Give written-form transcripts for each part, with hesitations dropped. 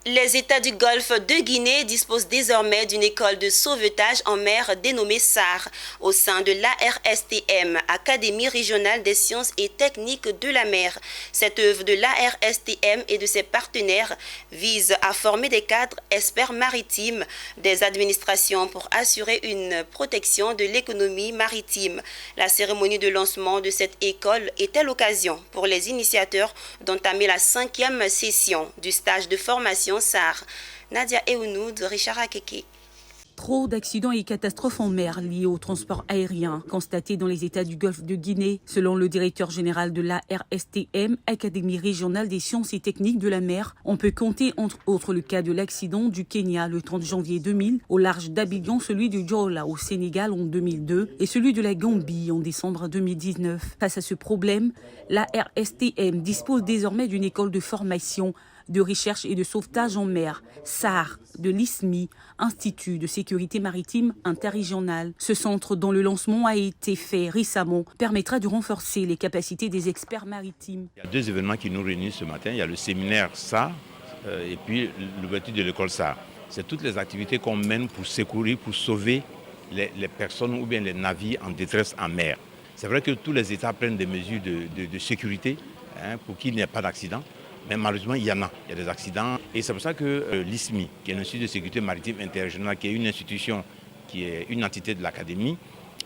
Les États du Golfe de Guinée disposent désormais d'une école de sauvetage en mer dénommée SAR au sein de l'ARSTM, Académie régionale des sciences et techniques de la mer. Cette œuvre de l'ARSTM et de ses partenaires vise à former des cadres experts maritimes des administrations pour assurer une protection de l'économie maritime. La cérémonie de lancement de cette école était l'occasion pour les initiateurs d'entamer la 5e session du stage de formation SAR. Nadia Eounoud, Richard Akeke. Trop d'accidents et catastrophes en mer liés au transport aérien constatés dans les États du Golfe de Guinée. Selon le directeur général de l'ARSTM, Académie régionale des sciences et techniques de la mer, on peut compter entre autres le cas de l'accident du Kenya le 30 janvier 2000, au large d'Abidjan, celui du Djola au Sénégal en 2002 et celui de la Gambie en décembre 2019. Face à ce problème, l'ARSTM dispose désormais d'une école de formation de recherche et de sauvetage en mer, SAR, de l'ISMI, Institut de sécurité maritime interrégional. Ce centre dont le lancement a été fait récemment permettra de renforcer les capacités des experts maritimes. Il y a deux événements qui nous réunissent ce matin. Il y a le séminaire SAR et puis l'ouverture de l'école SAR. C'est toutes les activités qu'on mène pour secourir, pour sauver les personnes ou bien les navires en détresse en mer. C'est vrai que tous les États prennent des mesures de sécurité pour qu'il n'y ait pas d'accident. Mais malheureusement, il y en a. Il y a des accidents. Et c'est pour ça que l'ISMI, qui est l'Institut de sécurité maritime interrégionale, qui est une institution, qui est une entité de l'Académie,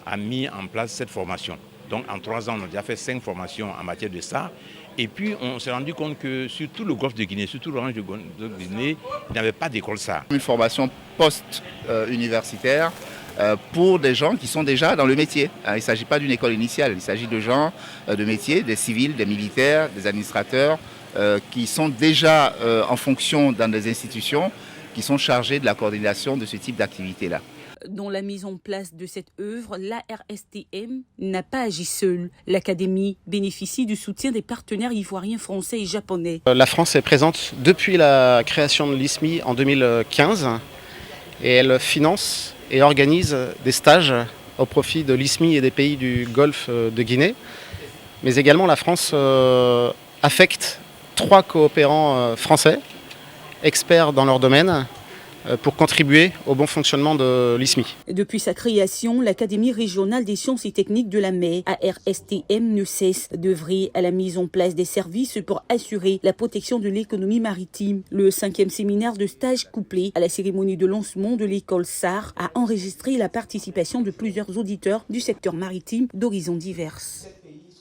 a mis en place cette formation. Donc en 3 ans, on a déjà fait 5 formations en matière de ça. Et puis on s'est rendu compte que sur tout le golfe de Guinée, sur tout le range de Guinée, il n'y avait pas d'école SAR. Une formation post-universitaire pour des gens qui sont déjà dans le métier. Il ne s'agit pas d'une école initiale, il s'agit de gens de métier, des civils, des militaires, des administrateurs, qui sont déjà en fonction dans des institutions qui sont chargées de la coordination de ce type d'activité-là. Dans la mise en place de cette œuvre, l'ARSTM n'a pas agi seule. L'Académie bénéficie du soutien des partenaires ivoiriens, français et japonais. La France est présente depuis la création de l'ISMI en 2015 et elle finance et organise des stages au profit de l'ISMI et des pays du Golfe de Guinée. Mais également la France affecte 3 coopérants français, experts dans leur domaine, pour contribuer au bon fonctionnement de l'ISMI. Depuis sa création, l'Académie régionale des sciences et techniques de la mer, ARSTM, ne cesse d'œuvrer à la mise en place des services pour assurer la protection de l'économie maritime. Le 5e séminaire de stage couplé à la cérémonie de lancement de l'école SAR a enregistré la participation de plusieurs auditeurs du secteur maritime d'horizons divers.